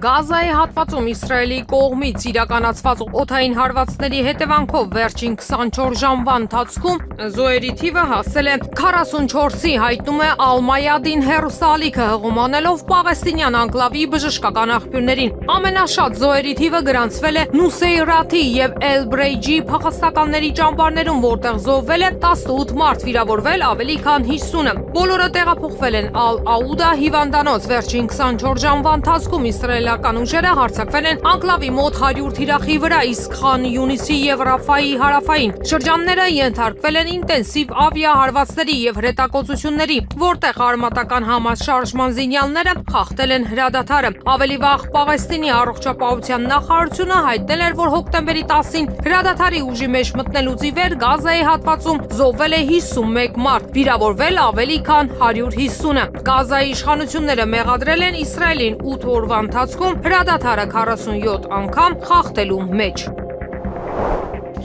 Գազայի հատվածում Իսրայելի կողմից իրականացված օդային հարվածների հետևանքով վերջին 24 ժամվա ընթացքում զոհերի թիվը հասել է 44-ի, հայտնում է Ալ-Մայադին հեռուստաալիքը, հղում անելով պաղեստինյան անկլավի բժշկական աղբյուրներին։ Ամենաշատ զոհերի թիվը գրանցվել է Նուսեյրաթի եւ Էլ-Բրեյջի փախստականների ճամբարներում, որտեղ զոհվել է 18 մարդ, վիրավորվել ավելի քան 50-ը։ Բոլորը տեղափոխվել են Ալ-Աուդա հիվանդանոց։ Վերջին 24 ժամվա ընթացքում իսրայելական ուժերը հարձակվել են անկլավի մոտ 100 թիրախի վրա, իսկ Խան Յունիսի եւ Ռաֆայի հարավային շրջանները ենթարկվել են ինտենսիվ ավիահարվածների եւ հրետակոծությունների, որտեղ արմատական Համաս շարժման զինյալները խախտել են հրադադարը։ Ավելի վաղ Պաղեստինի առողջապահության նախարարությունը հայտնել էր, որ հոկտեմբերի 10-ին հրադադարի ուժի մեջ մտնելուց ի վեր Գազայի հատվածում զոհվել է 51 մարդ, վիրավորվել ավելի քան 150-ը։ Գազայի իշխանությունները մեղադրել են Իսրայելին 8 օրվա ընթացքում հրադադարը 47 անգամ խախտելու մեջ։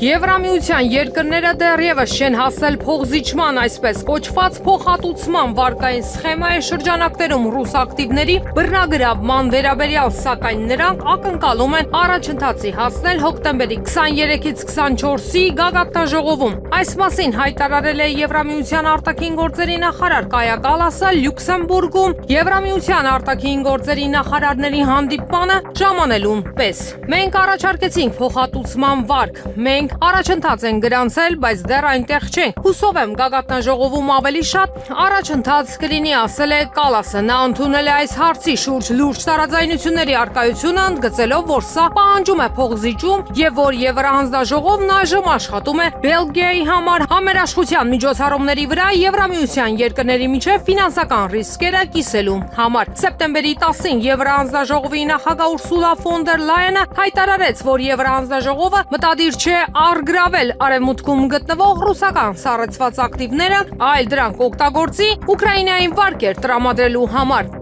Եվրամիության երկրները դեռևս չեն հասել փոխզիջման, այսպես կոչված փոխհատուցման վարկային սխեմայի շրջանակներում ռուս ակտիվների բռնագրավման վերաբերյալ, սակայն նրանք ակնկալում են առաջընթացի հասնել հոկտեմբերի 23-ից 24-ի գագաթնաժողովում։ Այս մասին հայտարարել է Եվրամիության արտաքին գործերի նախարար Կայա Կալասը Լյուքսեմբուրգում Եվրամիության արտաքին գործերի նախարարների հանդիպմանը ժամանելուն պես։ Մենք առաջարկեցինք փոխհատուցման վարկ, մենք առաջընթաց են գրանցել, բայց դեռ այնտեղ չենք։ Հուսով եմ գագաթնաժողովում ավելի շատ առաջընթաց կլինի, ասել է Կալասը։ Նա ընդունել է այս հարցի շուրջ լուրջ տարաձայնությունների առկայությունը, ընդգծելով, որ սա պահանջում է փոխզիջում եւ որ Եվրահանձնաժողովն այժմ աշխատում է Բելգիայի համար համերաշխության միջոցառումների վրա Եվրամիության երկրների միջև ֆինանսական ռիսկերը կիսելու համար։ Սեպտեմբերի 10-ին Եվրահանձնաժողովի նախագահ Ուրսուլա ֆոն դեր Լայենը հայտարարեց, որ Եվրահանձնաժողովը մտադիր չէ արգրավել արևմուտքում գտնվող ռուսական սառեցված ակտիվները, այլ դրանք օգտագործի Ուկրաինային վարկեր տրամադրելու համար։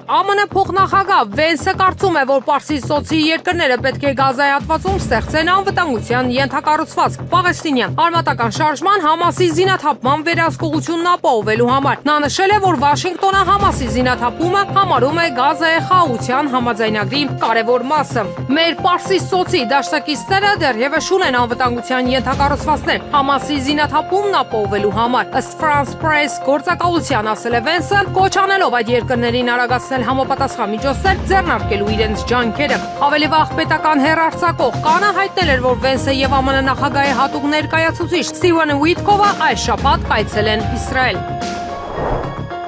ԱՄՆ փոխնախագահ Վենսը կարծում է, որ Պարսից ծոցի երկրները պետք է Գազայի հատվածում ստեղծեն անվտանգության ենթակառուցվածք Պաղեստինյան արմատական շարժման Համասի զինաթափման վերահսկողությունն ապահովելու համար։ Նա նշել է, որ Վաշինգտոնը Համասի զինաթափումը համարում է Գազայի խաղաղության համաձայնագրի կարևոր մասը։ Մեր Պարսից ծոցի դաշնակիցները դեռևս ունեն անվտանգության ենթակառուցվածքներ Համասի զինաթափումն ապահովելու համար, ըստ France Press գործակալության, ասել է Վենսը, կոչ անելով այդ երկրներին արագացնել համապատասխան միջոցներ ձեռնարկելու իրենց ջանքերը։ Ավելի վաղ պետական հեռարձակող կանը հայտնել էր, որ Վենսը եւ ԱՄՆ նախագահի հատուկ ներկայացուցիչ Ստիվեն Ուիտկովը այս շաբաթ կայցել են Իսրայել։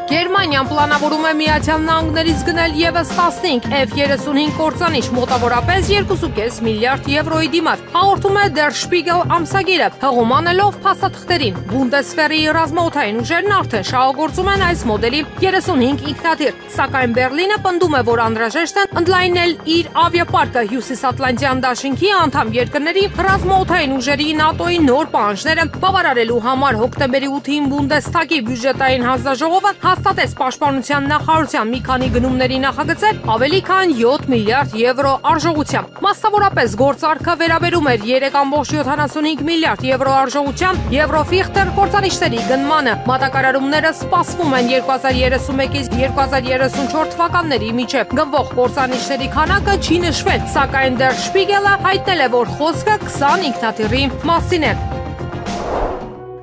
Գերմանիան պլանավորում է Միացյալ Նահանգներից գնել ևս 15 F-35 կործանիչ, մոտավորապես 2.5 միլիարդ եվրոյի դիմաց, հաղորդում է Der Spiegel ամսագիրը, հղում անելով փաստաթղթերին։ Բունդեսվերի ռազմաօդային ուժերն արդեն շահագործում են այս մոդելի 35 ինքնաթիռ, սակայն Բերլինը պնդում է, որ անհրաժեշտ է ընդլայնել իր ավիապարկը Հյուսիսատլանտյան դաշինքի անդամ երկրների ռազմաօդային ուժերի ՆԱՏՕ-ի նոր պահանջները բավարարելու համար։ Հոկտեմբերի 8-ին Բունդեսթագի բյուջետային հանձնաժողովը հաստատեց Պաշտպանության նախարարության մի քանի գնումների նախագծեր ավելի քան 7 միլիարդ եվրո արժողությամբ։ Մասնավորապես գործարքը վերաբերում էր 3.75 միլիարդ եվրո արժողությամբ Եվրոֆիղտեր կործանիչների գնմանը։ Մատակարարումները սպասվում են 2031-ից 2034 թվականների միջև։ Գնվող կործանիչների քանակը չի նշվել, սակայն Der Spiegel-ը հայտնել է, որ խոսքը 20 ինքնաթիռի մասին է։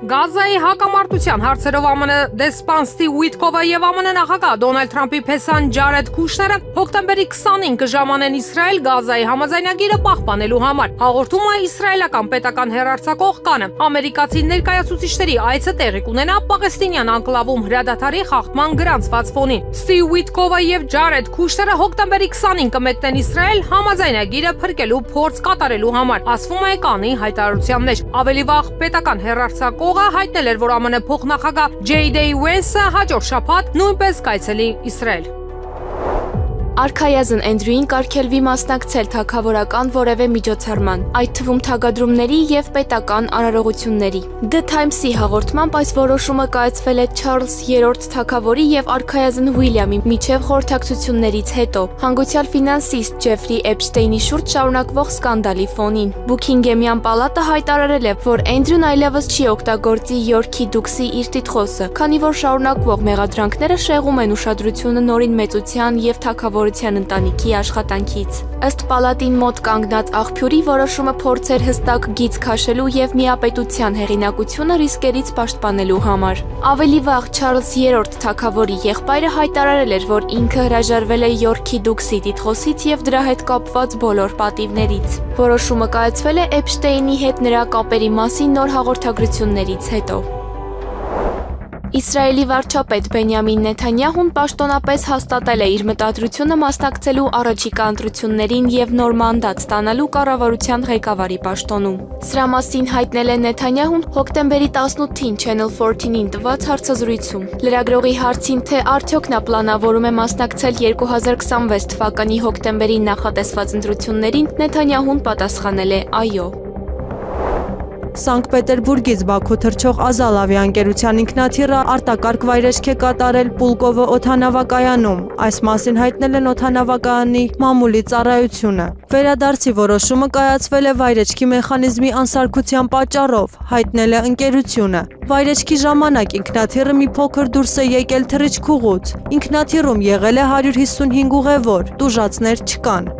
Գազայի հակամարտության հարցերով ԱՄՆ դեսպան Ստիվ Ուիտկովը եւ ԱՄՆ նախագահ Դոնալդ Թրամփի փեսան Ջարեդ Քուշները հոկտեմբերի 20-ին կժամանեն Իսրայել Գազայի համաձայնագիրը պահպանելու համար, հաղորդում է իսրայելական պետական հեռարձակող կանը։ Ամերիկացի ներկայացուցիչների այցը տեղի կունենա Պաղեստինյան անկլավում հրադադարի խախտման գրանցված ֆոնին։ Ստիվ Ուիտկովը եւ Ջարեդ Քուշները հոկտեմբերի 20-ին կմեկնեն Իսրայել համաձայնագիրը փրկելու փորձ կատարելու համար, ասվում է կանի հայտարարության մեջ։ Ավելի վաղ պետական հեռարձակող հայտնել էր, որ ԱՄՆ փոխնախագահ J.D. Vance-ը հաջորդ շաբաթ նույնպես կայցելի Իսրայել։ Արքայազն Էնդրյուին կարգելվի մասնակցել թագավորական որևէ միջոցառման, այդ թվում թագադրումների եւ պետական արարողությունների։ The Times-ի հաղորդմամբ այս որոշումը կայացվել է Չարլզ III թագավորի եւ արքայազն Ուիլյամի միջև խորհրդակցություններից հետո, հանգուցյալ ֆինանսիստ Ջեֆրի Էփշտեյնի շուրջ շարունակվող սկանդալի ֆոնին։ Բուքինգեմյան պալատը հայտարարել է, որ Էնդրյուն այլևս չի օգտագործի Յորքի դուքսի իր տիտղոսը, քանի որ շարունակվող մեղադրանքները շեղում են ուշադրությունը նորին մեծության եւ թագավոր Պաշտպանության ընտանիքի աշխատանքից։ Ըստ պալատին մոտ կանգնած աղբյուրի որոշումը փորձ էր հստակ գիծ քաշելու եւ միապետության հեղինակությունը ռիսկերից պաշտպանելու համար։ Ավելի վաղ Չարլզ III թագավորի եղբայրը հայտարարել էր, որ ինքը հրաժարվել է Յորքի դուքսի տիտղոսից եւ դրա հետ կապված բոլոր պատիվներից։ Որոշումը կայացվել է Էփշտեյնի հետ նրա կապերի մասին նոր հաղորդագրություններից հետո։ Իսրայելի վարչապետ Բենյամին Նեթանյահուն պաշտոնապես հաստատել է իր մտադրությունը մասնակցելու առաջիկա ընտրություններին եւ նոր մանդատ ստանալու կառավարության ղեկավարի պաշտոնում։ Սրա մասին հայտնել է Նեթանյահուն հոկտեմբերի 18-ին Channel 14-ին տված հարցազրույցում։ Լրագրողի հարցին, թե արդյոք նա պլանավորում է մասնակցել 2026 թվականի հոկտեմբերին նախատեսված ընտրություններին, Նեթանյահուն պատասխանել է այո։ Սանկտ Պետերբուրգից Բաքու թռչող Ազալ ավիաընկերության ինքնաթիռը արտակարգ վայրեջք է կատարել Պուլկովո օդանավակայանում։ Այս մասին հայտնել են օդանավակայանի մամուլի ծառայությունը։ Վերադարձի որոշումը կայացվել է վայրեջքի մեխանիզմի անսարքության պատճառով, հայտնել է ընկերությունը։ Վայրեջքի ժամանակ ինքնաթիռը մի փոքր դուրս է եկել թռիչքուղուց։ Ինքնաթիռում եղել է 155 ուղևոր, տուժածներ չկան։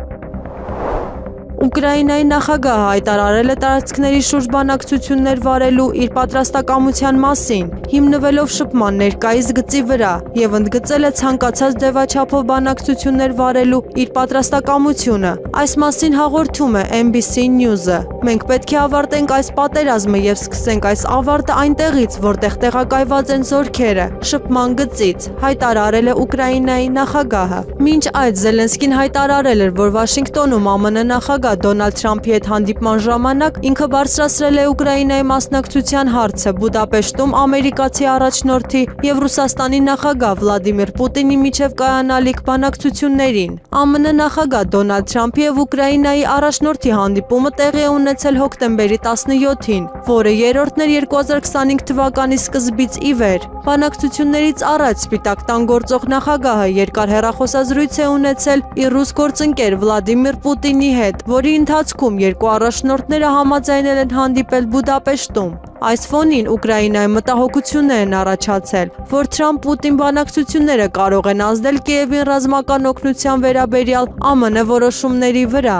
Ուկրաինայի նախագահը հայտարարել է տարածքների շուրջ բանակցություններ վարելու իր պատրաստակամության մասին, հիմնվելով շփման ներկայիս գծի վրա, եւ ընդգծել է ցանկացած ձևաչափով բանակցություններ վարելու իր պատրաստակամությունը։ Այս մասին հաղորդում է NBC News-ը։ Մենք պետք է ավարտենք այս պատերազմը եւ սկսենք այս ավարտը այնտեղից, որտեղ տեղակայված են զորքերը, շփման գծից, հայտարարել է Ուկրաինայի նախագահը։ Մինչ այդ Զելենսկին հայտարարել էր, որ Վաշինգտոնում ԱՄՆ նախագահ Դոնալդ Թրամփի հետ հանդիպման ժամանակ ինքը բարձրացրել է Ուկրաինայի մասնակցության հարցը Բուդապեշտում ամերիկացի առաջնորդի եւ Ռուսաստանի նախագահ Վլադիմիր Պուտինի միջև կայանալիք բանակցություններին։ ԱՄՆ նախագահ Դոնալդ Թրամփի եւ Ուկրաինայի առաջնորդի հանդիպումը տեղի է ունեցել հոկտեմբերի 17-ին, որը երրորդն էր 2025 թվականի սկզբից ի վեր։ Բանակցություններից առաջ Սպիտակ տան գործող նախագահը երկար հեռախոսազրույց է ունեցել իր ռուս գործընկեր Վլադիմիր Պուտինի հետ, որի ընթացքում երկու առաջնորդները համաձայնել են հանդիպել Բուդապեշտում։ Այս ֆոնին Ուկրաինայի մտահոգություններ են առաջացել, որ Թրամփ-Պուտին բանակցությունները կարող են ազդել Կիևին ռազմական օգնության վերաբերյալ ԱՄՆ որոշումների վրա։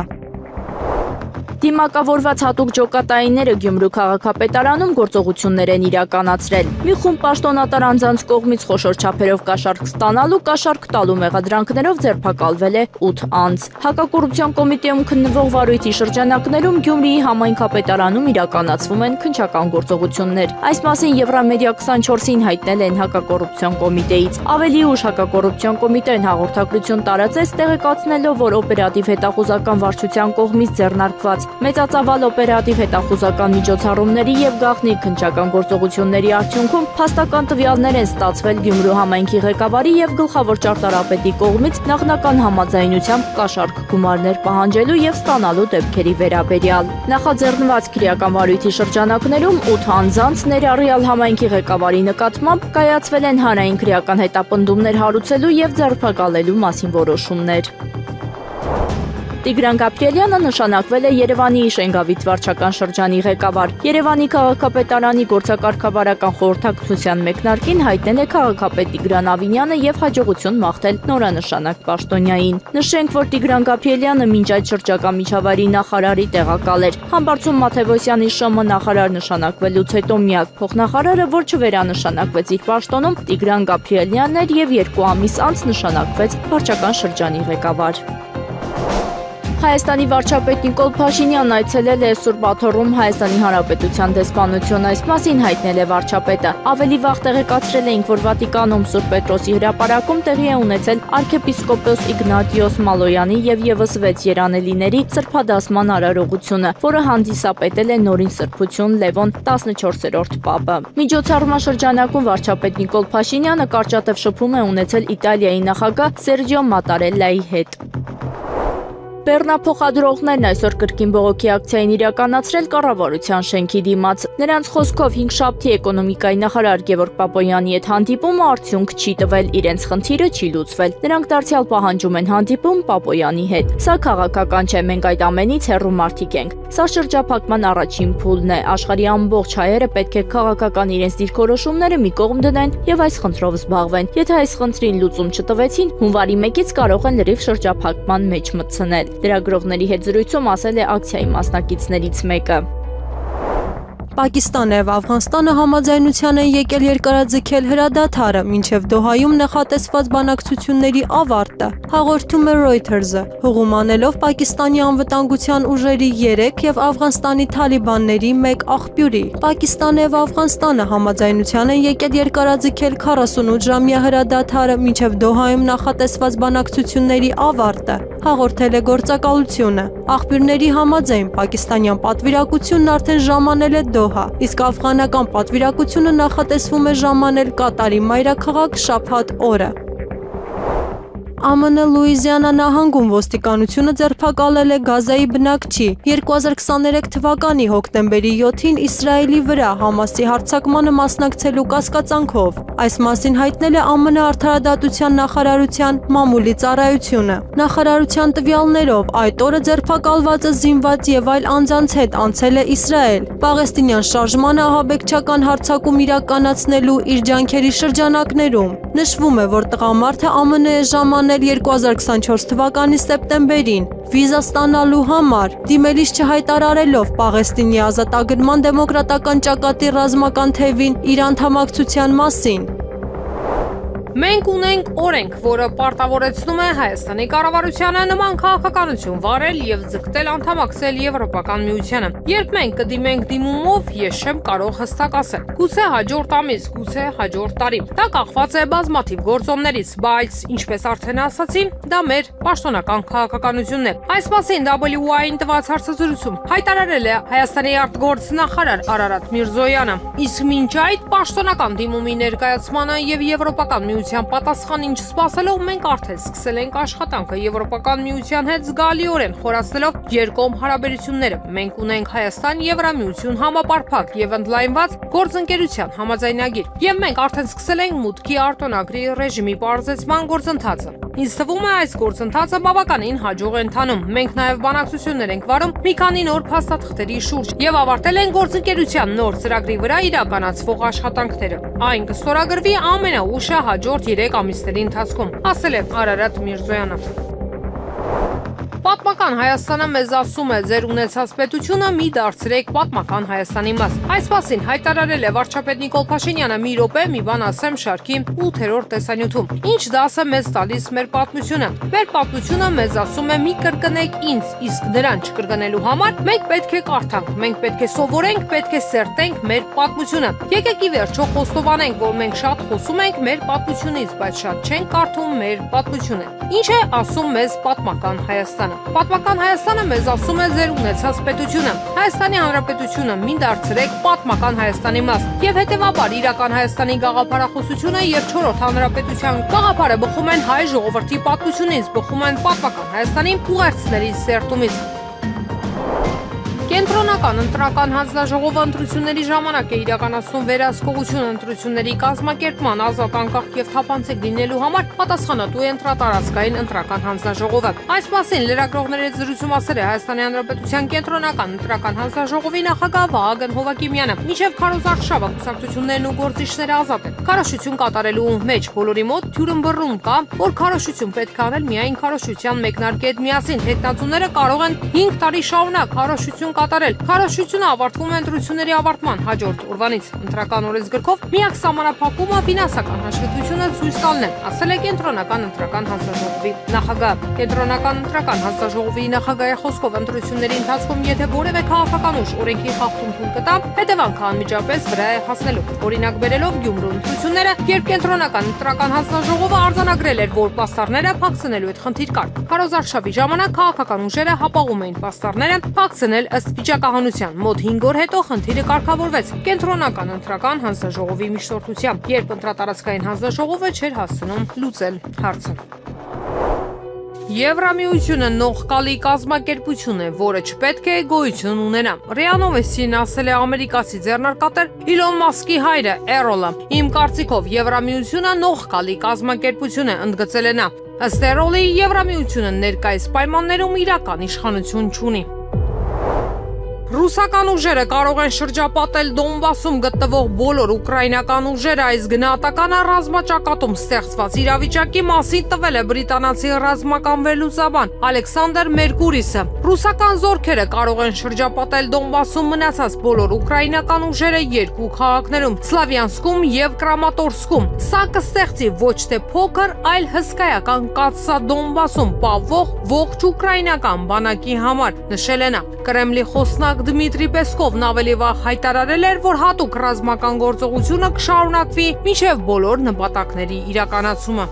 Դիմակավորված հատուկ ջոկատայինները Գյումրու քաղաքապետարանում գործողություններ են իրականացրել։ Մի խումբ պաշտոնատար անձանց կողմից խոշոր չափերով կաշառք ստանալու, կաշառք տալու մեղադրանքներով ձերբակալվել է 8 անձ։ Հակակոռուպցիոն կոմիտեում քննվող վարույթի շրջանակներում Գյումրիի համայնքապետարանում իրականացվում են քննչական գործողություններ։ Այս մասին Եվրամեդիա 24-ին հայտնել են հակակոռուպցիոն կոմիտեից։ Ավելի ուշ հակակոռուպցիոն կոմիտեն հաղորդագրություն տարածեց, տեղեկացնելով, որ օպերատիվ հետախուզական վարչության կողմից ձեռնարկված մեծածավալ օպերատիվ հետախուզական միջոցառումների եւ գաղտնի քննչական գործողությունների արդյունքում փաստական տվյալներ են ստացվել Գյումրու համայնքի ղեկավարի եւ գլխավոր ճարտարապետի կողմից նախնական համաձայնությամբ կաշառք գումարներ պահանջելու եւ ստանալու դեպքերի վերաբերյալ։ Նախաձեռնված քրեական վարույթի շրջանակներում 8 անձանց ներառյալ համայնքի ղեկավարի նկատմամբ կայացվել են հանրային քրեական հետապնդումներ հարուցելու եւ ձերբակալելու մասին որոշումներ։ Տիգրան Գաբրիելյանը նշանակվել է Երևանի Շենգավիթ վարչական շրջանի ղեկավար։ Երևանի քաղաքապետարանի գործակարգավարական խորհրդակցության մեկնարկին հայտնել է քաղաքապետ Տիգրան Ավինյանը եւ հաջողություն մաղթել նորանշանակ պաշտոնյային։ Նշենք, որ Տիգրան Գաբրիելյանը մինչ այդ շրջակա միջավայրի նախարարի տեղակալ էր։ Համբարձում Մաթևոսյանի ՇՄ նախարար նշանակվելուց հետո միակ փոխնախարարը, որ չվերանշանակվեց իր պաշտոնում, Տիգրան Գաբրիելյանն էր եւ 2 ամիս անց նշանակվեց վարչական շրջանի ղեկավար։ Հայաստանի վարչապետ Նիկոլ Փաշինյանն այցելել է Սուրբ Աթոռում Հայաստանի Հանրապետության դեսպանություն, այս մասին հայտնել է վարչապետը։ Ավելի վաղ տեղեկացրել էինք, որ Վատիկանում Սուրբ Պետրոսի հրապարակում տեղի է ունեցել arczepiskopos Իգնատիոս Մալոյանի եւ եւս 6 երանելիների սրբադասման արարողությունը, որը հանդիսապետել է նորին սրբություն Լևոն 14-րդ պապը։ Միջոցառման շրջանակում վարչապետ Նիկոլ Փաշինյանը կարճատև շփում է ունեցել Իտալիայի նախագահ Սերջիո Մատարելլայի հետ։ Բեռնափոխադրողներն այսօր կրկին բողոքի ակցիա են իրականացրել կառավարության շենքի դիմաց։ Նրանց խոսքով հինգշաբթի էկոնոմիկայի նախարար Գևորգ Պապոյանի հետ հանդիպումը արդյունք չի տվել, իրենց խնդիրը չի լուծվել։ Նրանք դարձյալ պահանջում են հանդիպում Պապոյանի հետ։ Սա քաղաքական չէ, մենք այդ ամենից հեռու մարդիկ ենք։ Սա շրջափակման առաջին փուլն է։ Աշխարհի ամբողջ հայերը պետք է քաղաքական իրենց դիրքորոշումները մի կողմ դնեն եւ այս խնդրով զբաղվեն։ Եթե այս խնդրին լուծում չտվեցին, հունվարի 1-ից կարող են լրիվ շրջափակման մեջ մտցնել։ Լրագրողների հետ զրույցում ասել է ակցիայի մասնակիցներից մեկը։ Պակիստանը եւ Աֆղանստանը համաձայնության են եկել երկարաձգել հրադադարը, մինչև Դոհայում նախատեսված բանակցությունների ավարտը, հաղորդում է Reuters-ը, հողում անելով Պակիստանի անվտանգության ուժերի 3 եւ Աֆղանստանի Թալիբանների 1 աղբյուրի։ Պակիստանը եւ Աֆղանստանը համաձայնության են եկել երկարաձգել 48-ժամյա հրադադարը, մինչև Դոհայում նախատեսված բանակցությունների ավարտը, հաղորդել է գործակալությունը։ Աղբյուրների համաձայն պակիստանյան պատվիրակությունն արդեն ժամանել է Դոհա, իսկ աֆղանական պատվիրակությունը նախատեսվում է ժամանել Կատարի մայրաքաղաք շաբաթ օրը։ ԱՄՆ Լուիզիանա նահանգում ոստիկանությունը ձերբակալել է Գազայի բնակչի 2023 թվականի հոկտեմբերի 7-ին Իսրայելի վրա Համասի հարձակմանը մասնակցելու կասկածանքով։ Այս մասին հայտնել է ԱՄՆ արդարադատության նախարարության մամուլի ծառայությունը։ Նախարարության տվյալներով այդ օրը ձերբակալվածը զինված եւ այլ անձանց հետ անցել է Իսրայել, Պաղեստինյան շարժմանը ահաբեկչական հարձակում իրականացնելու իր ջանքերի շրջանակներում։ Նշվում է, որ տղամարդը ԱՄՆ է ժամանել 2024 թվականի սեպտեմբերին վիզա ստանալու համար, դիմելիս չհայտարարելով Պաղեստինի ազատագրման դեմոկրատական ճակատի ռազմական թևին իր անդամակցության մասին։ Մենք ունենք օրենք, որը պարտավորեցնում է Հայաստանի կառավարությանը նման քաղաքականություն վարել եւ ձգտել անդամակցել Եվրոպական միությանը։ Երբ մենք կդիմենք դիմումով, ես չեմ կարող հստակ ասել։ Գուցե հաջորդ ամիս, գուցե հաջորդ տարի։ Դա կախված է բազմաթիվ գործոններից, բայց ինչպես արդեն ասացի, դա մեր պաշտոնական քաղաքականությունն է։ Այս մասին WI-ին տված հարցազրույցում հայտարարել է Հայաստանի արտգործնախարար Արարատ Միրզոյանը։ Իսկ մինչ այդ պաշտոնական դիմումի ներկայացմանը եւ Եվրոպական միության պատասխանին չսպասելով մենք արդեն սկսել ենք աշխատանքը Եվրոպական միության հետ զգալիորեն խորացնելով երկկողմ հարաբերությունները։ Մենք ունենք Հայաստան-Եվրամիություն համապարփակ եւ ընդլայնված գործընկերության համաձայնագիր, եւ մենք արդեն սկսել ենք մուտքի արտոնագրի ռեժիմի բարձրացման գործընթացը։ Ինձ թվում է այս գործընթացը բավականին հաջող է ընթանում։ Մենք նաեւ բանակցություններ ենք վարում մի քանի նոր փաստաթղթերի շուրջ եւ ավարտել ենք գործընկերության նոր ծրագրի վրա իրականացվող աշխատանքները։ Այն կստորագրվի ամենաուշը հաջորդ 3 ամիսների ընթացքում, ասել է Արարատ Միրզոյանը։ Պատմական Հայաստանը մեզ ասում է, ձեր ունեցած պետությունը մի դարձրեք պատմական Հայաստանի մաս։ Այս մասին հայտարարել է վարչապետ Նիկոլ Փաշինյանը մի րոպե մի բան ասեմ շարքի 8-րդ տեսանյութում։ Ինչ դաս է մեզ տալիս մեր պատմությունը։ Մեր պատմությունը մեզ ասում է մի կրկնեք ինձ, իսկ նրան չկրկնելու համար մենք պետք է կարդանք, մենք պետք է սովորենք, պետք է սերտենք մեր պատմությունը։ Եկեք ի վերջո խոստովանենք, որ մենք շատ խոսում ենք մեր պատմությունից, բայց շատ չենք կարդում մեր պատմությունը։ Ինչ է ասում մեզ պատմական Հայաստանը։ Պատմական Հայաստանը մեզ ասում է ձեր ունեցած պետությունը, Հայաստանի Հանրապետությունը մի դարձրեք պատմական Հայաստանի մաս, եւ հետեւաբար իրական Հայաստանի գաղափարախոսությունը եւ 4-րդ հանրապետության գաղափարը բխում են հայ ժողովրդի պատմությունից, բխում են պատմական Հայաստանի ուղերձների սերտումից։ Կենտրոնական ընտրական հանձնաժողովը ընտրությունների ժամանակ է իրականացնում վերահսկողություն ընտրությունների կազմակերպման ազատ անկախ եւ թափանցիկ լինելու համար պատասխանատու է ընտրատարածքային ընտրական հանձնաժողովը։ Այս մասին լրագրողների հետ զրույցում ասել է Հայաստանի Հանրապետության կենտրոնական ընտրական հանձնաժողովի նախագահ Վահագն Հովակիմյանը։ Մինչև քարոզարշավը կուսակցություններն ու գործիչները ազատ են։ Քարոզություն կատարելու մեջ բոլորի մոտ թյուրըմբռնում կա, որ քարոզություն պետք է անել միայն քարոզության մեկնարկի հետ միասին։ Թեկնածուները կարող են 5 տարի շարունակ քարոզություն կատարել։ Քարոզությունը ավարտվում է ընտրությունների ավարտման հաջորդ օրվանից։ Ընտրական օրենսգրքով միակ սահմանափակումը ֆինանսական հաշվետվությունը ցույց տալն է, ասել է կենտրոնական ընտրական հանձնաժողովի նախագահ։ Կենտրոնական ընտրական հանձնաժողովի նախագահի խոսքով ընտրությունների ընթացքում եթե որևէ քաղաքական ուժ օրենքի խախտում թույլ կտա, հետևանքը անմիջապես վրա է հասնելու։ Օրինակ բերելով Գյումրու ընտրությունները, երբ կենտրոնական ընտրական հանձնաժողովը արձանագրել էր, որ պաստառները փակցնելու այդ խնդիր կար։ Քարոզարշավի ժամանակ քաղաքական ուժերը հապաղում էին պաստառները փակցնել ըստ վիճակահանության։ Մոտ 5 օր հետո խնդիրը կարգավորվեց կենտրոնական ընտրական հանձնաժողովի միջնորդությամբ, երբ ընտրատարածքային հանձնաժողովը չէր հասցնում լուծել հարցը։ Եվրամիությունը նողկալի կազմակերպություն է, որը չպետք է գոյություն ունենա։ ՌԻԱ Նովեստին ասել է ամերիկացի ձեռնարկատեր Իլոն Մասկի հայրը Էրոլը։ Իմ կարծիքով Եվրամիությունը նողկալի կազմակերպություն է, ընդգծել է նա։ Ըստ Էրոլի, Եվրամիությունը ներկայիս պայմաններում իրական իշխանություն չունի։ Ռուսական ուժերը կարող են շրջապատել Դոնբասում գտնվող բոլոր ուկրաինական ուժերը, այս գնահատականը ռազմաճակատում ստեղծված իրավիճակի մասին տվել է բրիտանացի ռազմական վերլուծաբան Ալեքսանդր Մերկուրիսը։ Ռուսական զորքերը կարող են շրջապատել Դոնբասում մնացած բոլոր ուկրաինական ուժերը երկու քաղաքներում՝ Սլավյանսկում եւ Կրամատորսկում։ Սա կստեղծի ոչ թե փոքր, այլ հսկայական կաթսա Դոնբասում պահվող ողջ ուկրաինական բանակի համար, նշել է նա։ Կրեմլի խոսնակ Դմիտրի Պեսկովն ավելի վաղ հայտարարել էր, որ հատուկ ռազմական գործողությունը կշարունակվի մինչև բոլոր նպատակների իրականացումը։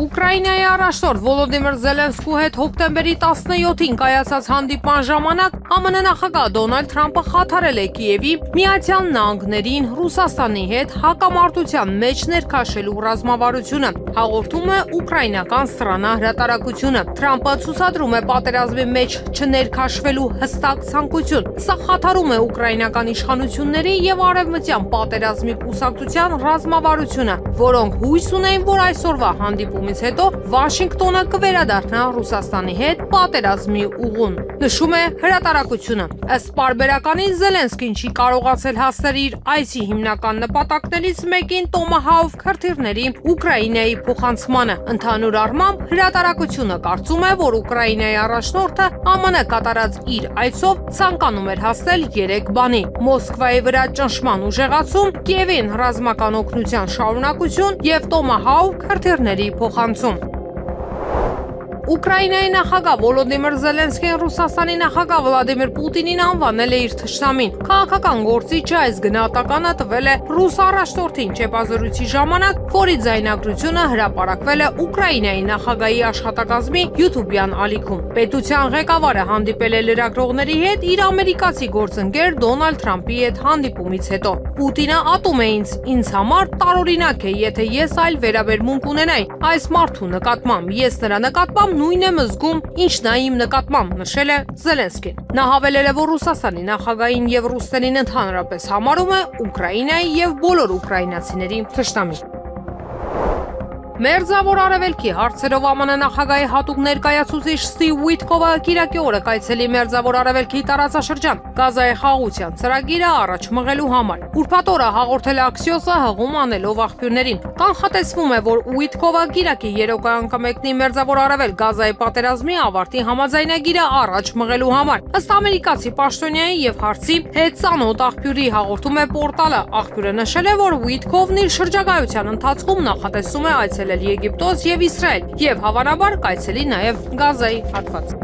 Ուկրաինայի առաջնորդ Վոլոդիմիր Զելենսկու հետ հոկտեմբերի 17-ին կայացած հանդիպման ժամանակ ԱՄՆ նախագահ Դոնալդ Թրամփը խաթարել է Կիևի Միացյալ Նահանգներին Ռուսաստանի հետ հակամարտության մեջ ներքաշելու ռազմավարությունը, հաղորդում է ուկրաինական ՍՏՐԱ հրատարակությունը։ Թրամփը ցուցադրում է պատերազմի մեջ չներքաշվելու հստակ ցանկություն։ Սա խաթարում է ուկրաինական իշխանությունների եւ արևմտյան պատերազմի կուսակցության ռազմավարությունը, որոնք հույս ունեն, որ այսօրվա հանդիպումից հետո Վաշինգտոնը կվերադառնա Ռուսաստանի հետ պատերազմի ուղուն, նշում է հրատարակությունը։ Ըստ պարբերականի Զելենսկին չի կարողացել հասնել իր այսի հիմնական նպատակներից մեկին Տոմահավք հրթիռների Ուկրաինայի փոխանցմանը։ Ընդհանուր առմամբ հրատարակությունը կարծում է, որ Ուկրաինայի առաջնորդը ԱՄՆ կատարած իր այցով ցանկանում էր հասնել 3 բանի՝ Մոսկվայի վրա ճնշման ուժեղացում, Կիևին ռազմական օգնության շարունակություն եւ Տոմահավք հրթիռների փոխանցում։ Ուկրաինայի նախագահ Վոլոդիմիր Զելենսկին Ռուսաստանի նախագահ Վլադիմիր Պուտինին անվանել է իր թշնամին։ Քաղաքական գործիչը այս գնահատականը տվել է ռուս առաջնորդին ճեպազրույցի ժամանակ, որի ձայնագրությունը հրապարակվել է Ուկրաինայի նախագահի աշխատակազմի YouTube-յան ալիքում։ Պետության ղեկավարը հանդիպել է լրագրողների հետ իր ամերիկացի գործընկեր Դոնալդ Թրամփի հետ հանդիպումից հետո։ Պուտինը ատում է ինձ համար տարօրինակ է, եթե ես այլ վերաբերմունք ունենայի այս մարդու նկատմամբ, ես նրա նկատմամբ նույնն եմ զգում, ինչ նա իմ նկատմամբ, նշել է Զելենսկին։ Նա հավելել է, որ Ռուսաստանի նախագահին եւ ռուսներին ընդհանրապես համարում է Ուկրաինայի եւ բոլոր ուկրաինացիների թշնամի։ Մերձավոր Արևելքի հարցերով ԱՄՆ նախագահի հատուկ ներկայացուցիչ Ստիվ Ուիթկովը Կիրակի օրը կայցելի Մերձավոր Արևելքի տարածաշրջան Գազայի խաղաղության ծրագիրը առաջ մղելու համար։ Ուրբաթ օրը հաղորդել է Axios-ը հղում անելով աղբյուրներին։ Կանխատեսվում է, որ Ուիթկովը Կիրակի երեկոյան կմեկնի Մերձավոր Արևելք Գազայի պատերազմի ավարտի համաձայնագիրը առաջ մղելու համար։ Ըստ ամերիկացի պաշտոնյայի եւ հարցի հետ ծանոթ աղբյուրի հաղորդում է պորտալը։ Աղբյուրը նշել է, որ Ուիթկովն իր շրջագայության ընթացքում նախատեսում է այցելել Եգիպտոս եւ Իսրայել եւ հավանաբար կայցելի նաեւ Գազայի հատված։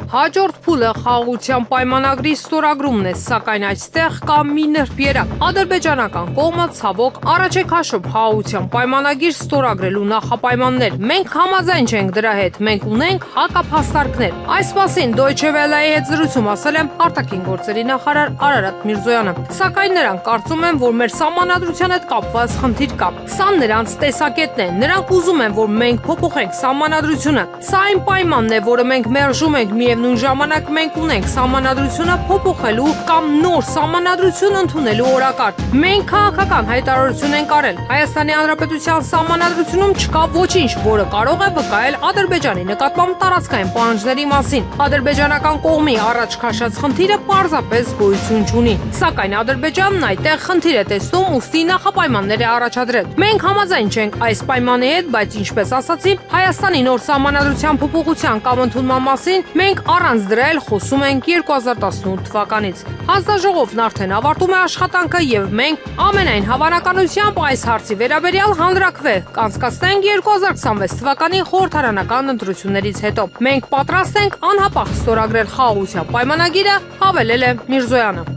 Հաջորդ փուլը խաղաղության պայմանագրի ստորագրումն է, սակայն այստեղ կա մի նրբերակ։ Ադրբեջանական կողմը ցավոք առաջ է քաշում խաղաղության պայմանագիր ստորագրելու նախապայմաններ։ Մենք համաձայն չենք դրա հետ, մենք ունենք հակափաստարկներ։ Այս մասին Deutsche Welle-ի հետ զրույցում ասել է արտաքին գործերի նախարար Արարատ Միրզոյանը։ Սակայն նրանք կարծում են, որ մեր սահմանադրության հետ կապված խնդիր կա։ Սա նրանց տեսակետն է։ Նրանք ուզում են, որ մենք փոփոխենք սահմանադրությունը։ Սա այն պայմանն է, որը մենք մերժում ենք, միևնույն ժամանակ մենք ունենք սահմանադրությունը փոփոխելու կամ նոր սահմանադրություն ընդունելու օրակարգ։ Մենք քաղաքական հայտարարություն ենք արել։ Հայաստանի Հանրապետության սահմանադրությունում չկա ոչինչ, որը կարող է վկայել Ադրբեջանի նկատմամբ տարածքային պահանջների մասին։ Ադրբեջանական կողմի առաջ քաշած խնդիրը պարզապես գոյություն չունի։ Սակայն Ադրբեջանն այդտեղ խնդիր է տեսնում, ուստի նախապայմաններ է առաջադրել։ Մենք համաձայն չենք այս պայմանի հետ, բայց ինչպես ասացի, Հայաստանի նոր սահմանադրության փոփոխության կամ ընդունման մասին մենք առանց դրա էլ խոսում ենք 2018 թվականից։ Հանձնաժողովն արդեն ավարտում է աշխատանքը եւ մենք ամենայն հավանականությամբ այս հարցի վերաբերյալ հանրաքվե կանցկացնենք 2026 թվականի խորհրդարանական ընտրություններից հետո։ Մենք պատրաստ ենք անհապաղ ստորագրել խաղաղության պայմանագիրը, հավելել է Միրզոյանը։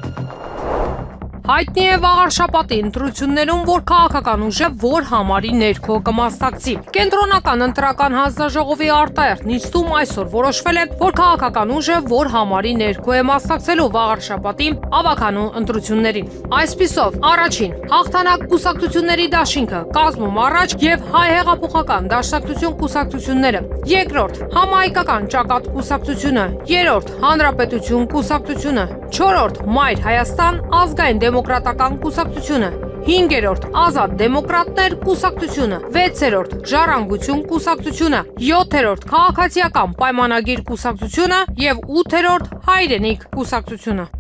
Հայտնի է վաղար շաբաթի ընտրություններում, որ քաղաքական ուժը որ համարի ներքո կմասնակցի։ Կենտրոնական ընտրական հանձնաժողովի արտահերթ նիստում այսօր որոշվել է, որ քաղաքական ուժը որ համարի ներքո է մասնակցելու վաղար շաբաթի ավականու ընտրություններին։ Այսպիսով, առաջին հաղթանակ կուսակցությունների դաշինքը կազմում առաջ եւ հայ հեղափոխական դաշնակցություն կուսակցությունները, երկրորդ համահայկական ճակատ կուսակցությունը, երրորդ հանրապետություն կուսակցությունը, չորրորդ Մայր Հայաստան ազգային դեմոկրատական կուսակցությունը, հինգերորդ ազատ դեմոկրատներ կուսակցությունը, վեցերորդ ժառանգություն կուսակցությունը, յոթերորդ քաղաքացիական պայմանագիր կուսակցությունը եւ ութերորդ հայրենիք կուսակցությունը։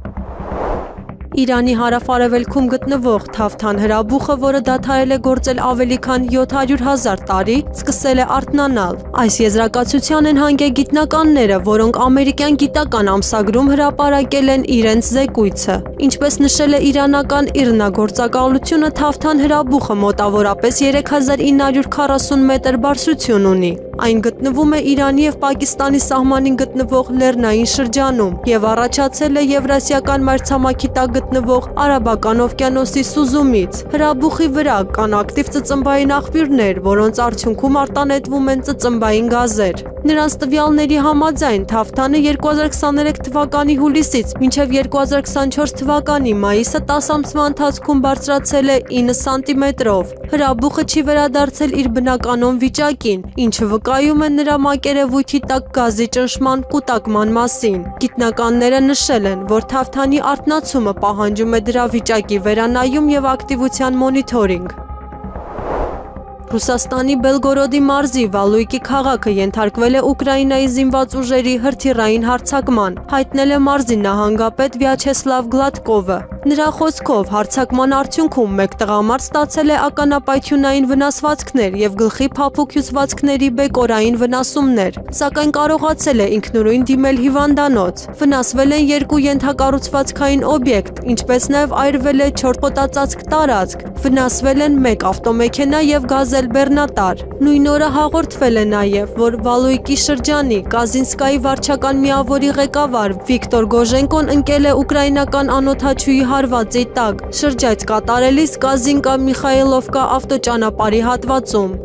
Իրանի հարավ-արևելքում գտնվող Թավթան հրաբուխը, որը դադարել է գործել ավելի քան 700,000 տարի, սկսել է արթնանալ։ Այս եզրակացության են հանգել գիտնականները, որոնք ամերիկյան գիտական ամսագրում հրապարակել են իրենց զեկույցը։ Ինչպես նշել է իրանական ԻՌՆԱ գործակալությունը, Թավթան հրաբուխը մոտավորապես 3940 մետր բարձրություն ունի։ Այն գտնվում է Իրանի եւ Պակիստանի սահմանին գտնվող լեռնային շրջանում եւ առաջացել է Եվրասիական մայրցամաքի տակ գտնվող Արաբական օվկիանոսի սուզումից։ Հրաբուխի վրա կան ակտիվ ծծմբային աղբյուրներ, որոնց արդյունքում արտանետվում են ծծմբային գազեր։ Նրանց տվյալների համաձայն Թավթանը 2023 թվականի հուլիսից մինչև 2024 թվականի մայիսը 10 ամսվա ընթացքում բարձրացել է 9 սանտիմետրով։ Հրաբուխը չի վերադարձել իր բնականոն վիճակին, ինչը վկայում է նրա մակերևույթի տակ գազի ճնշման կուտակման մասին։ Գիտնականները նշել են, որ Թավթանի արթնացումը պահանջում է դրա վիճակի վերանայում եւ ակտիվության մոնիթորինգ։ Ռուսաստանի Բելգորոդի մարզի Վալույկի քաղաքը ենթարկվել է Ուկրաինայի զինված ուժերի հրթիռային հարձակման, հայտնել է մարզի նահանգապետ Վյաչեսլավ Գլադկովը։ Նրա խոսքով հարձակման արդյունքում մեկ տղամարդ ստացել է ականապայթյունային վնասվածքներ եւ գլխի փափուկ հյուսվածքների բեկորային վնասումներ, սակայն կարողացել է ինքնուրույն դիմել հիվանդանոց։ Վնասվել են 2 ենթակառուցվածքային օբյեկտ, ինչպես նաեւ այրվել է 4 խոտածածկ տարածք, վնասվել են 1 ավտոմեքենա եւ գազել բեռնատար։ Նույն օրը հաղորդվել է նաեւ, որ Վալույկի շրջանի Կազինսկայի վարչական միավորի ղեկավար Վիկտոր Գոժենկոն ընկել է ուկրաինական անօդաչուի հարվածի տակ, շրջայց կատարելիս Կազինկա Միխայիլովկա ավտոճանապարհի հատվածում։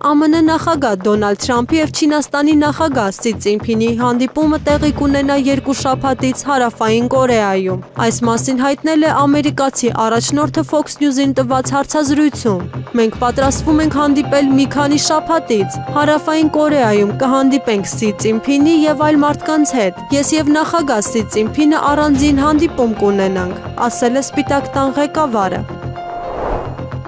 ԱՄՆ նախագահ Դոնալդ Թրամփի եւ Չինաստանի նախագահ Սի Ցզինփինի հանդիպումը տեղի կունենա 2 շաբաթից Հարավային Կորեայում։ Այս մասին հայտնել է ամերիկացի առաջնորդը Fox News-ին տված հարցազրույցում։ Մենք պատրաստվում ենք հանդիպել մի քանի շաբաթից։ Հարավային Կորեայում կհանդիպենք Սի Ցզինփինի եւ այլ մարդկանց հետ։ Ես եւ նախագահ Սի Ցզինփինը առանձին հանդիպում կունենանք, ասել է Սպիտակ տան ղեկավարը։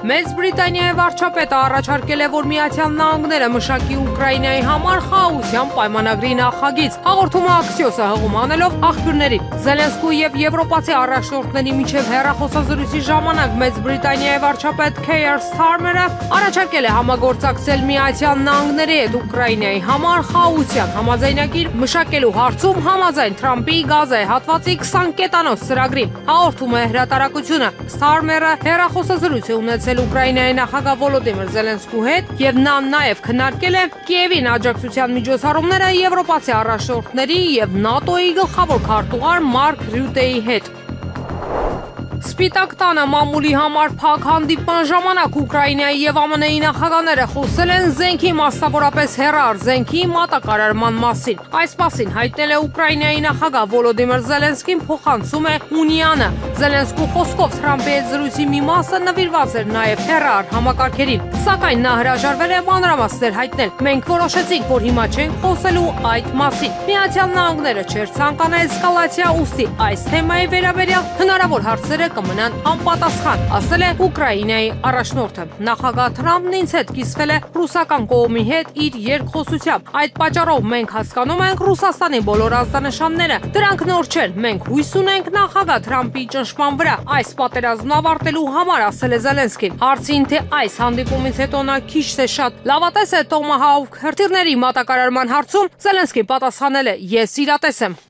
Մեծ Բրիտանիայի վարչապետը առաջարկել է, որ Միացյալ Նահանգները մշակի Ուկրաինայի համար խաղաղության պայմանագրի նախագիծ, հաղորդում է Աքսիոսը հղում անելով աղբյուրներին։ Զելենսկու եւ եվրոպացի առաջնորդների միջև հեռախոսազրույցի ժամանակ Մեծ Բրիտանիայի վարչապետ Քեյր Սթարմերը առաջարկել է համագործակցել Միացյալ Նահանգների հետ Ուկրաինայի համար խաղաղության համաձայնագիր մշակելու հարցում համաձայն Թրամփի Գազայի հատվածի 20 կետանոց ծրագրի, հաղորդում է հրատարակությունը։ Սթարմերը հեռախոսազրույց է ունեցել Ուկրաինայի նախագահ Վոլոդիմիր Զելենսկու հետ եւ նա նաեւ քննարկել է Կիևին աջակցության միջոցառումները եվրոպացի առաջնորդների եւ ՆԱՏՕ-ի գլխավոր քարտուղար Մարկ Ռյուտեի հետ։ Սպիտակ տանը մամուլի համար փակ հանդիպման ժամանակ Ուկրաինայի եւ ԱՄՆ-ի նախագահները խոսել են զենքի, մասնավորապես հեռար զենքի մատակարարման մասին։ Այս մասին հայտնել է Ուկրաինայի նախագահ Վոլոդիմիր Զելենսկին, փոխանցում է Ունիանը։ Զելենսկու խոսքով Թրամփի հետ զրույցի մի մասը նվիրված էր նաեւ հեռար համակարգերին, սակայն նա հրաժարվել է մանրամասներ հայտնել։ Մենք որոշեցինք, որ հիմա չենք խոսելու այդ մասին։ Միացյալ Նահանգները չէր ցանկանա էսկալացիա, ուստի այս թեմայի վերաբերյալ հնարավոր հարցերը կմնան անպատասխան, ասել է Ուկրաինայի առաջնորդը։ Նախագահ Թրամփն ինձ հետ կիսվել է ռուսական կողմի հետ իր երկխոսությամբ։ Այդ պատճառով մենք հասկանում ենք Ռուսաստանի բոլոր ազդանշանները։ Դրանք նոր չեն։ Մենք հույս ունենք նախագահ Թրամփի ճնշման վրա այս պատերազմն ավարտելու համար, ասել է Զելենսկին։ Հարցին, թե այս հանդիպումից հետո նա քիչ թե շատ լավատես է Տոմահավք հրթիռների մատակարարման հարցում, Զելենսկին պատասխանել է. «Ես իրատես եմ»։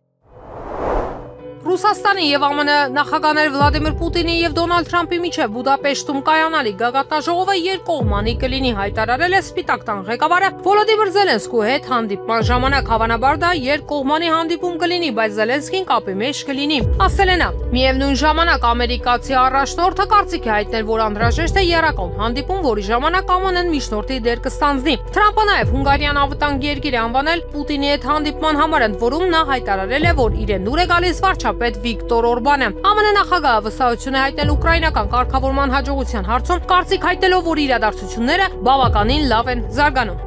Ռուսաստանի եւ ԱՄՆ նախագահներ Վլադիմիր Պուտինի եւ Դոնալդ Թրամփի միջև Բուդապեշտում կայանալի գագաթնաժողովը երկկողմանի կլինի, հայտարարել է Սպիտակ տան ղեկավարը Վոլոդիմիր Զելենսկու հետ հանդիպման ժամանակ։ Հավանաբար դա երկկողմանի հանդիպում կլինի, բայց Զելենսկին կապի մեջ կլինի, ասել է նա։ Միևնույն ժամանակ ամերիկացի առաջնորդը կարծիք է հայտնել, որ անհրաժեշտ է եռակողմ հանդիպում, որի ժամանակ ԱՄՆ-ն միջնորդի դեր կստանձնի։ Թրամփը նաև հունգարիան անվտանգ երկիր է անվանել Պուտինի հետ հանդիպման համար, ընդ որում նա հայտարարել է, որ իրեն դուր է գալիս վարչապետ Վիկտոր Օրբանը։ ԱՄՆ նախագահը վստահություն է հայտնել ուկրաինական կարգավորման հաջողության հարցում, կարծիք հայտնելով, որ իրադարձությունները բավականին լավ են զարգանում։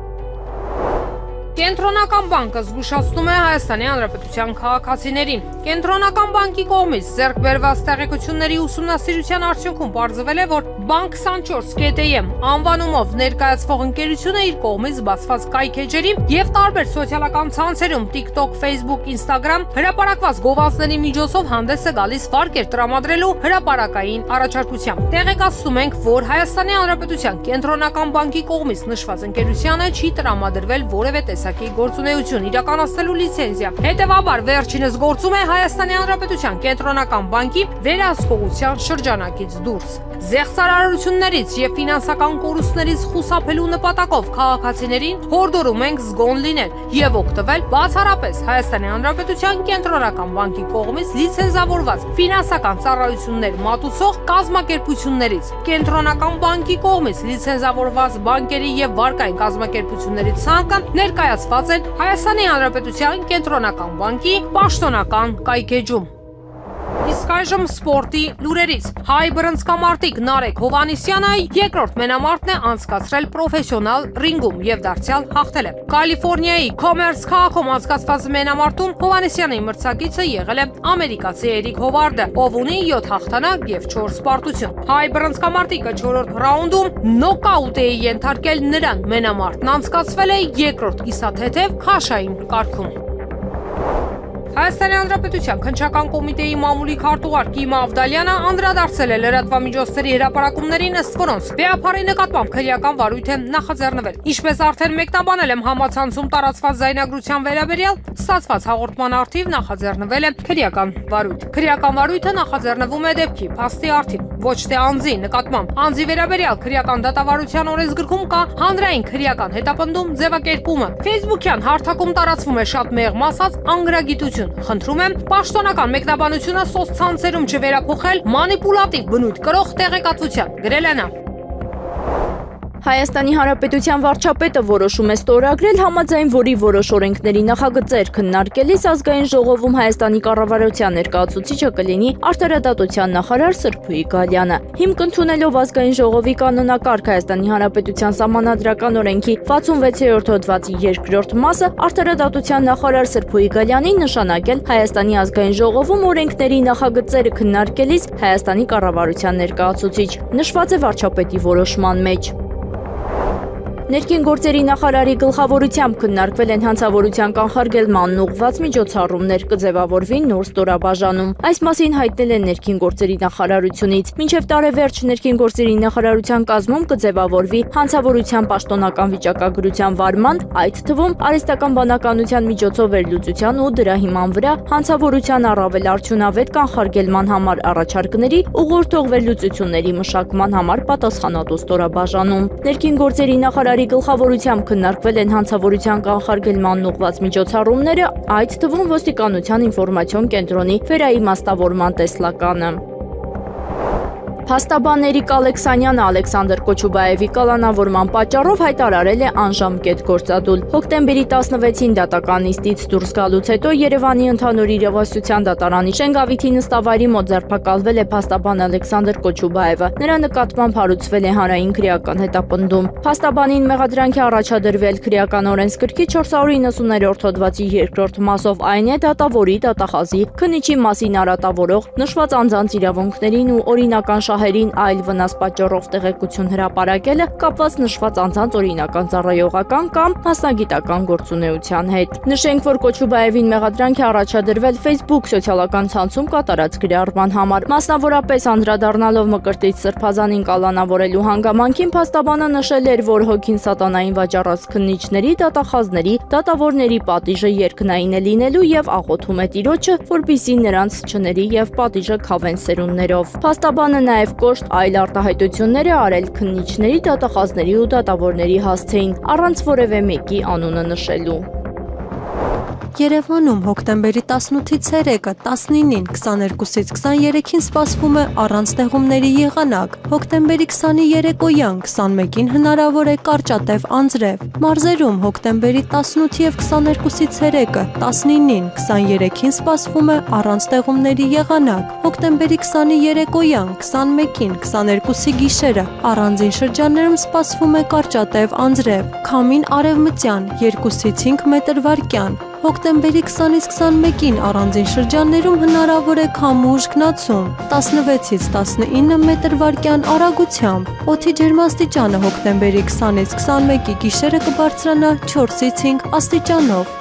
Կենտրոնական բանկը զգուշացնում է Հայաստանի Հանրապետության քաղաքացիներին։ Կենտրոնական բանկի կողմից ձեռք բերված տեղեկությունների ուսումնասիրության արդյունքում պարզվել է, որ Bank 24.am անվանումով ներկայացվող ընկերությունը իր կողմից բացված կայքեջերի եւ տարբեր սոցիալական ցանցերում TikTok, Facebook, Instagram հրապարակված գովազդների միջոցով հանդես է գալիս վարկեր տրամադրելու հրապարակային առաջարկությամբ։ Տեղեկացնում ենք, որ Հայաստանի Հանրապետության Կենտրոնական բանկի կողմից նշված ընկերությանը չի տրամադրվել որևէ գործունեություն իրականացնելու լիցենզիա։ Հետևաբար վերջինս գործում է Հայաստանի Հանրապետության Կենտրոնական բանկի վերահսկողության շրջանակից դուրս։ Զեղծարարություններից եւ ֆինանսական կորուստներից խուսափելու նպատակով քաղաքացիներին հորդորում ենք զգոն լինել եւ օգտվել բացառապես Հայաստանի Հանրապետության Կենտրոնական բանկի կողմից լիցենզավորված ֆինանսական ծառայություններ մատուցող կազմակերպություններից։ Կենտրոնական բանկի կողմից լիցենզավորված բանկերի եւ վարկային կազմակերպությունների ցանկը ներկայացված են Հայաստանի Հանրապետության Կենտրոնական բանկի պաշտոնական կայքեջում։ Իսկ այժմ սպորտի լուրերից։ Հայ բռնցքամարտիկ Նարեկ Հովհաննիսյանը երկրորդ մենամարտն է անցկացրել պրոֆեսիոնալ ռինգում եւ դարձյալ հաղթել է։ Կալիֆոռնիայի Commerce քաղաքում անցկացված մենամարտում Հովհաննիսյանի մրցակիցը եղել է ամերիկացի Էրիկ Հովարդը, ով ունի 7 հաղթանակ եւ 4 պարտություն։ Հայ բռնցքամարտիկը 4-րդ ռաունդում նոկաուտ է ենթարկել նրան։ Մենամարտն անցկացվել է երկրորդ կիսաթեթև քաշային կարգում։ Հայաստանի Հանրապետության քննչական կոմիտեի մամուլի քարտուղար Կիմա Ավդալյանը անդրադարձել է լրատվամիջոցների հրապարակումներին, ըստ որոնց վեհապարի նկատմամբ քրեական վարույթ է նախաձեռնվել։ Ինչպես արդեն մեկնաբանել եմ համացանցում տարածված զայնագրության վերաբերյալ, ստացված հաղորդման առթիվ նախաձեռնվել է քրեական վարույթ։ Քրեական վարույթը նախաձեռնվում է դեպքի փաստի առթիվ, ոչ թե անձի նկատմամբ։ Անձի վերաբերյալ քրեական դատավարության օրենսգրքում կա հանրային քրեական հետապնդում ձևակերպումը։ Facebook-յան հարթակում տարածվում է շատ մեղմ ասած անգրագիտություն։ Խնդրում եմ պաշտոնական մեկնաբանությունը սոցցանցերում չվերափոխել մանիպուլատիվ բնույթ կրող տեղեկատվության, գրել է նա։ Հայաստանի Հանրապետության վարչապետը որոշում է ստորագրել, համաձայն որի որոշ օրենքների նախագծեր քննարկելիս ազգային ժողովում Հայաստանի կառավարության ներկայացուցիչը կլինի արդարադատության նախարար Սրփուհի Գալյանը։ Հիմք ընդունելով ազգային ժողովի կանոնակարգ Հայաստանի Հանրապետության սահմանադրական օրենքի 66-րդ հոդվածի 2-րդ մասը արդարադատության նախարար Սրփուհի Գալյանին նշանակել Հայաստանի ազգային ժողովում օրենքների նախագծերը քննարկելիս Հայաստանի կառավարության ներկայացուցիչ, նշված է վարչապետի որոշման մեջ։ Ներքին գործերի նախարարի գլխավորությամբ քննարկվել են հանցավորության կանխարգելմանն ուղղված միջոցառումներ, կձևավորվի նոր ստորաբաժանում։ Այս մասին հայտնել են ներքին գործերի նախարարությունից։ Մինչև տարեվերջ ներքին գործերի նախարարության կազմում կձևավորվի հանցավորության պաշտոնական վիճակագրության վարման, այդ թվում արհեստական բանականության միջոցով վերլուծության ու դրա հիման վրա հանցավորության առավել արդյունավետ կանխարգելման համար առաջարկների ուղղորդող վերլուծությունների մշակման համար պատասխանատու ստորաբաժանում։ Ներքին գործերի նախարարի գլխավորությամբ քննարկվել են հանցավորության կանխարգելմանն ուղղված միջոցառումները, այդ թվում ոստիկանության ինֆորմացիոն կենտրոնի վերաիմաստավորման տեսլականը։ Փաստաբան Էրիկ Ալեքսանյանը Ալեքսանդր Կոչուբաևի կալանավորման պատճառով հայտարարել է անժամկետ գործադուլ։ Հոկտեմբերի 16-ին դատական նիստից դուրս գալուց հետո Երևանի ընդհանուր իրավասության դատարանի Շենգավիթի նստավայրի մոտ ձերբակալվել է փաստաբան Ալեքսանդր Կոչուբաևը։ Նրա նկատմամբ հարուցվել է հանրային քրեական հետապնդում։ Փաստաբանին մեղադրանքի առաջադրվել քրեական օրենսգրքի 490-րդ հոդվածի 2-րդ մասով, այն է դատավորի, դատախազի, քննիչի մասին արատավորող, նշված անձանց իրավունքներին ու օրինական շահերին այլ վնաս պատճառով տեղեկություն հրապարակելը կապված նշված անձանց օրինական ծառայողական կամ մասնագիտական գործունեության հետ։ Նշենք, որ Կոչուբաևին մեղադրանք է առաջադրվել Facebook սոցիալական ցանցում կատարած գրառման համար, մասնավորապես անդրադառնալով Մկրտիչ Սրբազանին կալանավորելու հանգամանքին փաստաբանը նշել էր, որ հոգին սատանային վաճառած քննիչների, դատախազների, դատավորների պատիժը երկնային է լինելու եւ աղոթում է Տիրոջը, որպեսզի նրանց չների եւ պատիժը քավեն սերունդներով։ Փաստաբանը նաեւ կոշտ այլ արտահայտություններ է արել քննիչների, դատախազների ու դատավորների հասցեին, առանց որևէ մեկի անունը նշելու։ Երևանում հոկտեմբերի 18-ից 3-ը, 19-ին, 22-ից 23-ին սպասվում է առանց տեղումների եղանակ։ Հոկտեմբերի 20-ի երեկոյան 21-ին հնարավոր է կարճատև անձրև։ Մարզերում հոկտեմբերի 18 եւ 22-ից 3-ը, 19-ին, 23-ին սպասվում է առանց տեղումների եղանակ։ Հոկտեմբերի 20-ի երեկոյան 21-ին, 22-ի գիշերը առանձին շրջաններում սպասվում է կարճատև անձրև։ Քամին արևմտյան 2-ից 5 մետր/վայրկյան։ Հոկտեմբերի 20-ից 21-ին առանձին շրջաններում հնարավոր է քամու ուժգնացում 16-ից 19 մետր/վայրկյան արագությամբ։ Օդի ջերմաստիճանը հոկտեմբերի 20-ից 21-ի գիշերը կբարձրանա 4-ից 5 աստիճանով։